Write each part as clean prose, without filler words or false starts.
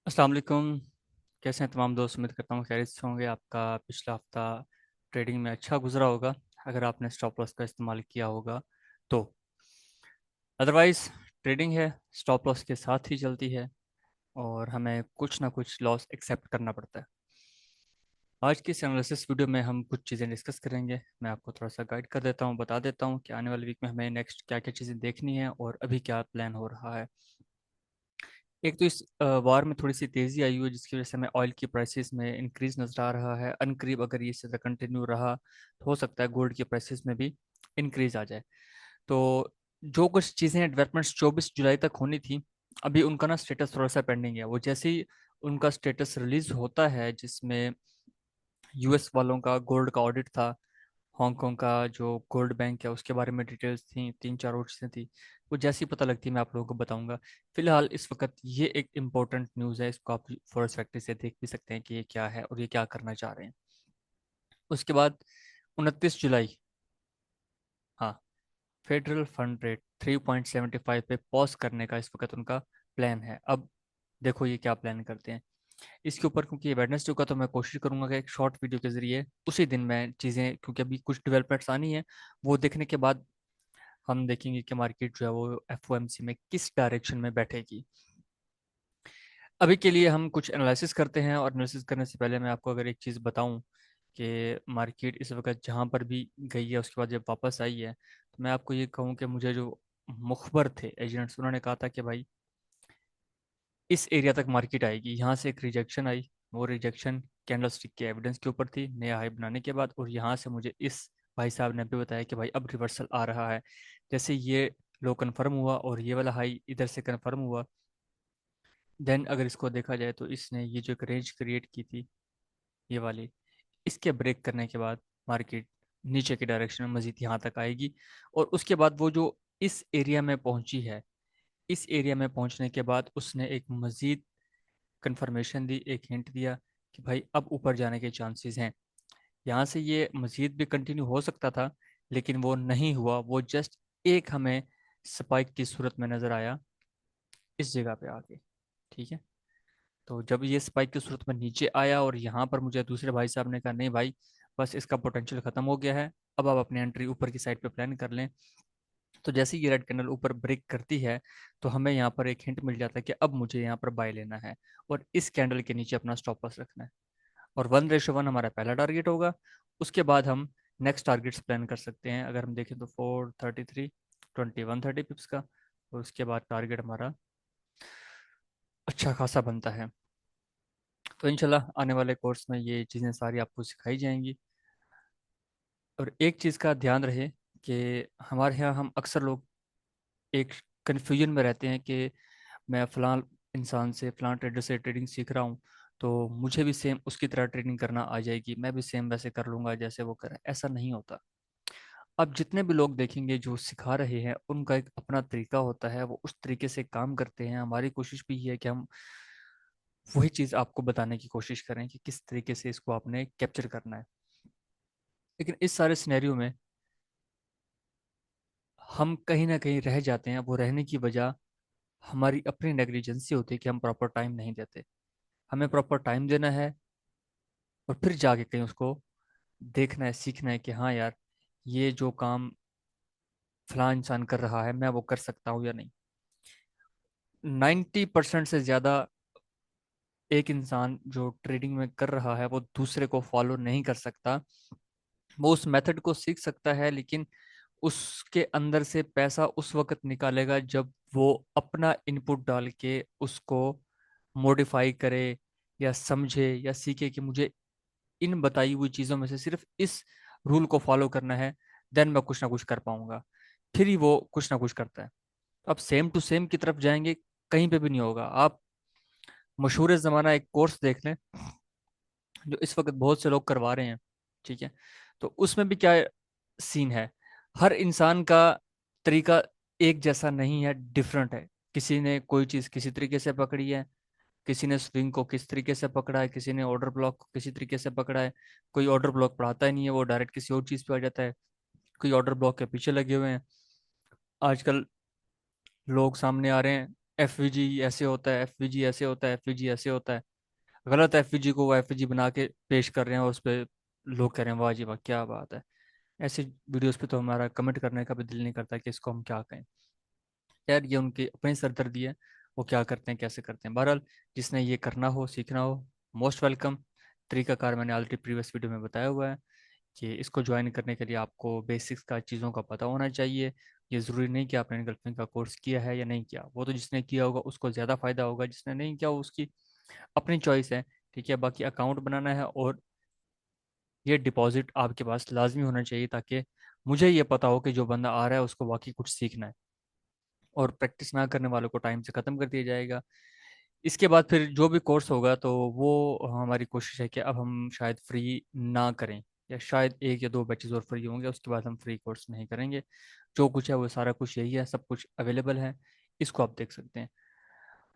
अस्सलाम वालेकुम। कैसे हैं तमाम दोस्त? उम्मीद करता हूँ खैरियत से होंगे। आपका पिछला हफ्ता ट्रेडिंग में अच्छा गुजरा होगा, अगर आपने स्टॉप लॉस का इस्तेमाल किया होगा तो। अदरवाइज ट्रेडिंग है, स्टॉप लॉस के साथ ही चलती है और हमें कुछ ना कुछ लॉस एक्सेप्ट करना पड़ता है। आज की इस एनालिसिस वीडियो में हम कुछ चीज़ें डिस्कस करेंगे। मैं आपको थोड़ा सा गाइड कर देता हूँ, बता देता हूँ कि आने वाले वीक में हमें नेक्स्ट क्या क्या चीज़ें देखनी है और अभी क्या प्लान हो रहा है। एक तो इस वार में थोड़ी सी तेजी आई हुई है, जिसकी वजह से हमें ऑयल की प्राइसेस में इंक्रीज नजर आ रहा है। अनकरीब अगर ये इसी तरह कंटिन्यू रहा तो हो सकता है गोल्ड की प्राइसेस में भी इंक्रीज आ जाए। तो जो कुछ चीज़ें डेवलपमेंट्स 24 जुलाई तक होनी थी, अभी उनका ना स्टेटस थोड़ा सा पेंडिंग है। वो जैसे ही उनका स्टेटस रिलीज होता है, जिसमें यूएस वालों का गोल्ड का ऑडिट था, हांगकांग का जो गोल्ड बैंक है उसके बारे में डिटेल्स थी, तीन चार और चीज़ें थी, वो जैसी पता लगती है मैं आप लोगों को बताऊंगा। फिलहाल इस वक्त ये एक इम्पोर्टेंट न्यूज़ है, इसको आप फॉरेस्ट फैक्ट्री से देख भी सकते हैं कि ये क्या है और ये क्या करना चाह रहे हैं। उसके बाद 29 जुलाई, हाँ, फेडरल फंड रेट 3.75 पे पॉज करने का इस वक्त उनका प्लान है। अब देखो ये क्या प्लान करते हैं इसके ऊपर, क्योंकि ये वेडनेसडे का, तो मैं कोशिश करूंगा कि एक शॉर्ट वीडियो के जरिए उसी दिन मैं चीज़ें, क्योंकि अभी कुछ डेवलपमेंट्स आनी है, वो देखने के बाद हम देखेंगे कि मार्केट जो है वो एफओएमसी में किस डायरेक्शन में बैठेगी। अभी के लिए हम कुछ एनालिसिस करते हैं, और एनालिसिस करने से पहले मैं आपको अगर एक चीज़ बताऊं कि मार्केट इस वक्त जहां पर भी गई है उसके बाद जब वापस आई है, तो मैं आपको ये कहूं कि मुझे जो मुखबर थे एजेंट्स, उन्होंने कहा था कि भाई इस एरिया तक मार्केट आएगी। यहाँ से एक रिजेक्शन आई, वो रिजेक्शन कैंडल स्टिक के एविडेंस के ऊपर थी नया हाई बनाने के बाद, और यहाँ से मुझे इस भाई साहब ने भी बताया कि भाई अब रिवर्सल आ रहा है। जैसे ये लो कन्फर्म हुआ और ये वाला हाई इधर से कन्फर्म हुआ, देन अगर इसको देखा जाए तो इसने ये जो एक रेंज क्रिएट की थी, ये वाली, इसके ब्रेक करने के बाद मार्केट नीचे की डायरेक्शन में मजीद यहाँ तक आएगी। और उसके बाद वो जो इस एरिया में पहुंची है, इस एरिया में पहुंचने के बाद उसने एक मजीद कंफर्मेशन दी, एक हिंट दिया कि भाई अब ऊपर जाने के चांसेस हैं। यहाँ से ये मजीद भी कंटिन्यू हो सकता था, लेकिन वो नहीं हुआ। वो जस्ट एक हमें स्पाइक की सूरत में नज़र आया इस जगह पे आके। ठीक है, तो जब ये स्पाइक की सूरत में नीचे आया और यहाँ पर मुझे दूसरे भाई साहब ने कहा नहीं भाई, बस इसका पोटेंशियल ख़त्म हो गया है, अब आप अपनी एंट्री ऊपर की साइड पे प्लान कर लें। तो जैसे ही ये रेड कैंडल ऊपर ब्रेक करती है, तो हमें यहाँ पर एक हिंट मिल जाता है कि अब मुझे यहाँ पर बाय लेना है और इस कैंडल के नीचे अपना स्टॉप लॉस रखना है। और 1:1 हमारा पहला टारगेट होगा। उसके बाद हम नेक्स्ट टारगेट्स प्लान कर सकते हैं। अगर हम देखें तो 433, 2130 पिप्स का, और उसके बाद टारगेट हमारा अच्छा खासा बनता है। तो इंशाल्लाह आने वाले कोर्स में ये चीज़ें सारी आपको सिखाई जाएंगी। और एक चीज़ का ध्यान रहे कि हमारे यहाँ हम अक्सर लोग एक कन्फ्यूजन में रहते हैं कि मैं फ़लाँ इंसान से, फ़लाँ ट्रेडर से ट्रेडिंग सीख रहा हूँ, तो मुझे भी सेम उसकी तरह ट्रेडिंग करना आ जाएगी, मैं भी सेम वैसे कर लूँगा जैसे वो करे। ऐसा नहीं होता। अब जितने भी लोग देखेंगे जो सिखा रहे हैं, उनका एक अपना तरीका होता है, वो उस तरीके से काम करते हैं। हमारी कोशिश भी ये है कि हम वही चीज़ आपको बताने की कोशिश करें कि किस तरीके से इसको आपने कैप्चर करना है। लेकिन इस सारे सिनेरियो में हम कहीं ना कहीं रह जाते हैं। वो रहने की वजह हमारी अपनी नेग्लिजेंसी होती है कि हम प्रॉपर टाइम नहीं देते। हमें प्रॉपर टाइम देना है और फिर जाके कहीं उसको देखना है, सीखना है कि हाँ यार, ये जो काम फलां इंसान कर रहा है मैं वो कर सकता हूँ या नहीं। 90% से ज़्यादा एक इंसान जो ट्रेडिंग में कर रहा है वो दूसरे को फॉलो नहीं कर सकता। वो उस मेथड को सीख सकता है, लेकिन उसके अंदर से पैसा उस वक्त निकालेगा जब वो अपना इनपुट डाल के उसको मॉडिफाई करे, या समझे या सीखे कि मुझे इन बताई हुई चीज़ों में से सिर्फ इस रूल को फॉलो करना है, देन मैं कुछ ना कुछ कर पाऊंगा। फिर ही वो कुछ ना कुछ करता है। तो आप सेम टू सेम की तरफ जाएंगे, कहीं पे भी नहीं होगा। आप मशहूर ज़माना एक कोर्स देख लें जो इस वक्त बहुत से लोग करवा रहे हैं। ठीक है, तो उसमें भी क्या सीन है, हर इंसान का तरीका एक जैसा नहीं है, डिफरेंट है। किसी ने कोई चीज़ किसी तरीके से पकड़ी है, किसी ने स्विंग को किस तरीके से पकड़ा है, किसी ने ऑर्डर ब्लॉक को किसी तरीके से पकड़ा है। कोई ऑर्डर ब्लॉक पढ़ाता ही नहीं है, वो डायरेक्ट किसी और चीज़ पे आ जाता है। कोई ऑर्डर ब्लॉक के पीछे लगे हुए हैं। आजकल लोग सामने आ रहे हैं, एफ वी जी ऐसे होता है, एफ वी जी ऐसे होता है, एफ वी जी ऐसे होता है। गलत एफ वी जी को वो एफ वी जी बना के पेश कर रहे हैं और उस पर लोग कह रहे हैं वाह जी वाह क्या बात है। ऐसी वीडियोस पे तो हमारा कमेंट करने का भी दिल नहीं करता कि इसको हम क्या कहें। यार ये उनकी अपनी सरदर्दी है, वो क्या करते हैं कैसे करते हैं। बहरहाल जिसने ये करना हो सीखना हो, मोस्ट वेलकम। तरीकाकार मैंने ऑलरेडी प्रीवियस वीडियो में बताया हुआ है कि इसको ज्वाइन करने के लिए आपको बेसिक्स का चीज़ों का पता होना चाहिए। ये ज़रूरी नहीं कि आपने एंगल्फिंग का कोर्स किया है या नहीं किया, वो तो जिसने किया होगा उसको ज़्यादा फायदा होगा, जिसने नहीं किया उसकी अपनी चॉइस है। ठीक है, बाकी अकाउंट बनाना है और ये डिपॉजिट आपके पास लाजमी होना चाहिए ताकि मुझे ये पता हो कि जो बंदा आ रहा है उसको वाकई कुछ सीखना है, और प्रैक्टिस ना करने वालों को टाइम से ख़त्म कर दिया जाएगा। इसके बाद फिर जो भी कोर्स होगा तो वो हमारी कोशिश है कि अब हम शायद फ्री ना करें, या शायद एक या दो बैचेस और फ्री होंगे, उसके बाद हम फ्री कोर्स नहीं करेंगे। जो कुछ है वो सारा कुछ यही है, सब कुछ अवेलेबल है, इसको आप देख सकते हैं।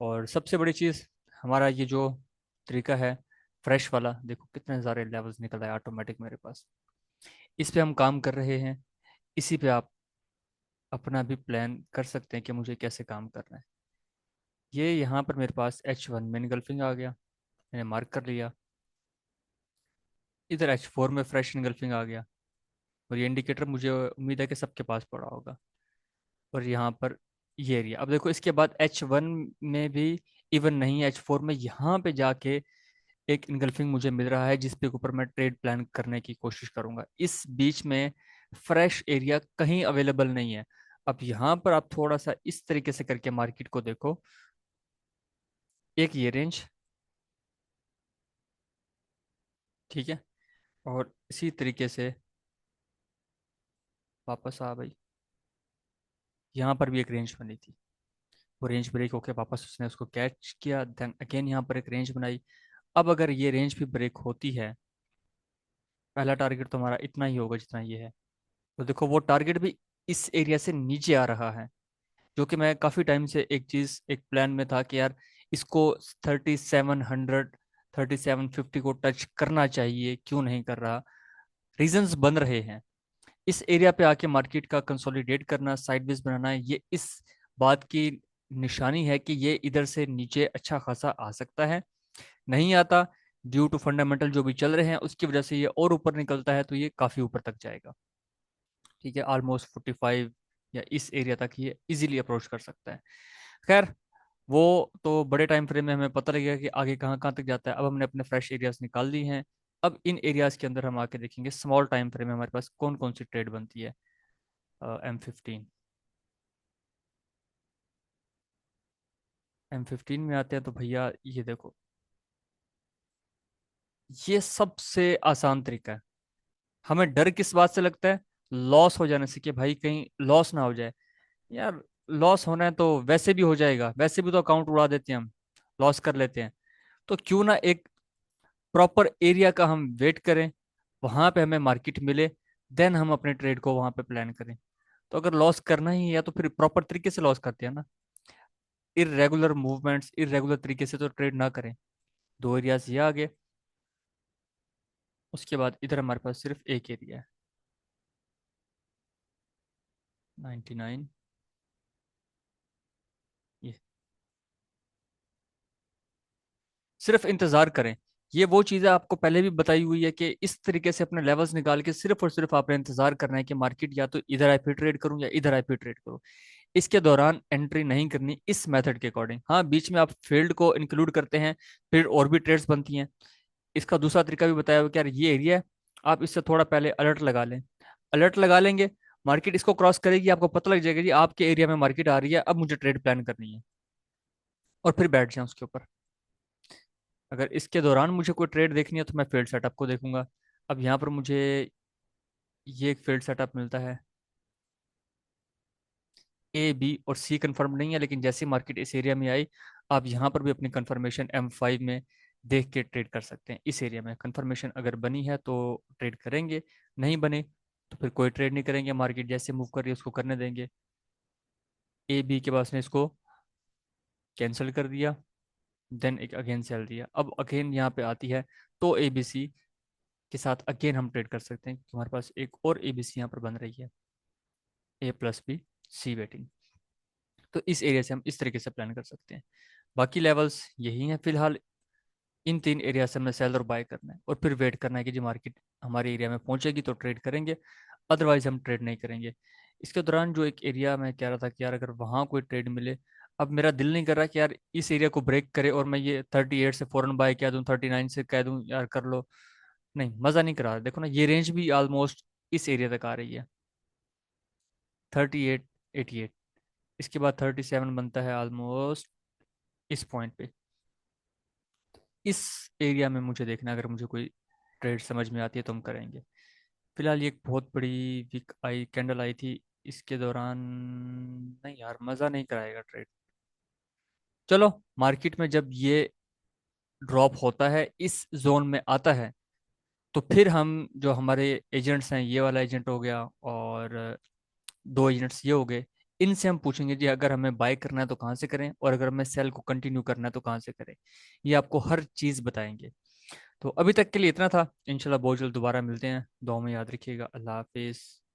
और सबसे बड़ी चीज़, हमारा ये जो तरीका है फ्रेश वाला, देखो कितने सारे लेवल्स निकल आए ऑटोमेटिक मेरे पास। इस पे हम काम कर रहे हैं, इसी पे आप अपना भी प्लान कर सकते हैं कि मुझे कैसे काम करना है। ये यहाँ पर मेरे पास H1 में इनगल्फिंग आ गया, मैंने मार्क कर लिया। इधर H4 में फ्रेश इनगल्फिंग आ गया, और ये इंडिकेटर मुझे उम्मीद है कि सबके पास पड़ा होगा। और यहाँ पर ये एरिया, अब देखो इसके बाद H1 में भी इवन नहीं है, H4 में यहाँ पे जाके एक इनगल्फिंग मुझे मिल रहा है, जिस पे ऊपर मैं ट्रेड प्लान करने की कोशिश करूंगा। इस बीच में फ्रेश एरिया कहीं अवेलेबल नहीं है। अब यहाँ पर आप थोड़ा सा इस तरीके से करके मार्केट को देखो, एक ये रेंज, ठीक है, और इसी तरीके से वापस आ भाई, यहाँ पर भी एक रेंज बनी थी, वो रेंज ब्रेक होके वापस उसने उसको कैच किया, देन अगेन यहाँ पर एक रेंज बनाई। अब अगर ये रेंज भी ब्रेक होती है, पहला टारगेट तो हमारा इतना ही होगा जितना ये है, तो देखो वो टारगेट भी इस एरिया से नीचे आ रहा है। जो कि मैं काफ़ी टाइम से एक चीज़ एक प्लान में था कि यार इसको 3700 3750 को टच करना चाहिए, क्यों नहीं कर रहा। रीजंस बन रहे हैं, इस एरिया पे आके मार्केट का कंसोलिडेट करना, साइडवेज बनाना, ये इस बात की निशानी है कि ये इधर से नीचे अच्छा खासा आ सकता है। नहीं आता, ड्यू टू फंडामेंटल जो भी चल रहे हैं उसकी वजह से ये और ऊपर निकलता है तो ये काफ़ी ऊपर तक जाएगा। ठीक है, ऑलमोस्ट 45 या इस एरिया तक ये इजीली अप्रोच कर सकता है। खैर, वो तो बड़े टाइम फ्रेम में हमें पता लगेगा कि आगे कहाँ कहाँ तक जाता है। अब हमने अपने फ्रेश एरियाज निकाल लिए हैं। अब इन एरियाज के अंदर हम आके देखेंगे स्मॉल टाइम फ्रेम में हमारे पास कौन कौन सी ट्रेड बनती है। M15, M15 में आते हैं तो भैया ये देखो, ये सबसे आसान तरीका है। हमें डर किस बात से लगता है? लॉस हो जाने से, कि भाई कहीं लॉस ना हो जाए। यार लॉस होना है तो वैसे भी हो जाएगा, वैसे भी तो अकाउंट उड़ा देते हैं हम, लॉस कर लेते हैं। तो क्यों ना एक प्रॉपर एरिया का हम वेट करें, वहां पे हमें मार्केट मिले, देन हम अपने ट्रेड को वहां पे प्लान करें। तो अगर लॉस करना ही है तो फिर प्रॉपर तरीके से लॉस करते हैं ना, इरेगुलर मूवमेंट्स इरेगुलर तरीके से तो ट्रेड ना करें। दो एरियाज ये आगे, उसके बाद इधर हमारे पास सिर्फ एक एरिया है, 99। ये सिर्फ इंतजार करें। ये वो चीज़ें आपको पहले भी बताई हुई है कि इस तरीके से अपने लेवल्स निकाल के सिर्फ और सिर्फ आपने इंतजार करना है कि मार्केट या तो इधर आई पे ट्रेड करूं या इधर आई पे ट्रेड करूं। इसके दौरान एंट्री नहीं करनी इस मेथड के अकॉर्डिंग। हाँ, बीच में आप फील्ड को इंक्लूड करते हैं, फिर और भी ट्रेड्स बनती हैं। इसका दूसरा तरीका भी बताया हुआ कि यार ये एरिया है, आप इससे थोड़ा पहले अलर्ट लगा लें। अलर्ट लगा लेंगे, मार्केट इसको क्रॉस करेगी, आपको पता लग जाएगा जी आपके एरिया में मार्केट आ रही है, अब मुझे ट्रेड प्लान करनी है, और फिर बैठ जाएं उसके ऊपर। अगर इसके दौरान मुझे कोई ट्रेड देखनी है तो मैं फील्ड सेटअप को देखूंगा। अब यहाँ पर मुझे ये एक फील्ड सेटअप मिलता है, A B और C कंफर्म नहीं है, लेकिन जैसे मार्केट इस एरिया में आई, आप यहाँ पर भी अपनी कंफर्मेशन M5 में देख के ट्रेड कर सकते हैं। इस एरिया में कंफर्मेशन अगर बनी है तो ट्रेड करेंगे, नहीं बने तो फिर कोई ट्रेड नहीं करेंगे, मार्केट जैसे मूव कर रही है उसको करने देंगे। A B के पास ने इसको कैंसिल कर दिया, देन एक अगेन सेल दिया, अब अगेन यहाँ पे आती है, तो ABC के साथ अगेन हम ट्रेड कर सकते हैं, हमारे पास एक और ABC यहाँ पर बन रही है, A+B C वेटिंग। तो इस एरिया से हम इस तरीके से प्लान कर सकते हैं। बाकी लेवल्स यही हैं फिलहाल। इन तीन एरिया से हमने सेल और बाय करना है, और फिर वेट करना है कि जो मार्केट हमारे एरिया में पहुंचेगी तो ट्रेड करेंगे, अदरवाइज हम ट्रेड नहीं करेंगे। इसके दौरान जो एक एरिया मैं कह रहा था कि यार अगर वहाँ कोई ट्रेड मिले, अब मेरा दिल नहीं कर रहा कि यार इस एरिया को ब्रेक करे और मैं ये 38 से फौरन बाय कह दूं, 39 से कह दूं यार कर लो। नहीं, मज़ा नहीं करा। देखो ना, ये रेंज भी ऑलमोस्ट इस एरिया तक आ रही है, 38, 88। इसके बाद 37 बनता है ऑलमोस्ट इस पॉइंट पे। इस एरिया में मुझे देखना है, अगर मुझे कोई ट्रेड समझ में आती है तो हम करेंगे। फिलहाल ये एक बहुत बड़ी वीक आई कैंडल आई थी, इसके दौरान नहीं यार, मज़ा नहीं कराएगा ट्रेड। चलो, मार्केट में जब ये ड्रॉप होता है, इस जोन में आता है, तो फिर हम जो हमारे एजेंट्स हैं, ये वाला एजेंट हो गया और दो एजेंट्स ये हो गए, इनसे हम पूछेंगे जी अगर हमें बाय करना है तो कहाँ से करें, और अगर हमें सेल को कंटिन्यू करना है तो कहाँ से करें। ये आपको हर चीज़ बताएंगे। तो अभी तक के लिए इतना था। इंशाल्लाह बहुत जल्द दोबारा मिलते हैं। दुआ में याद रखिएगा। अल्लाह हाफिज़।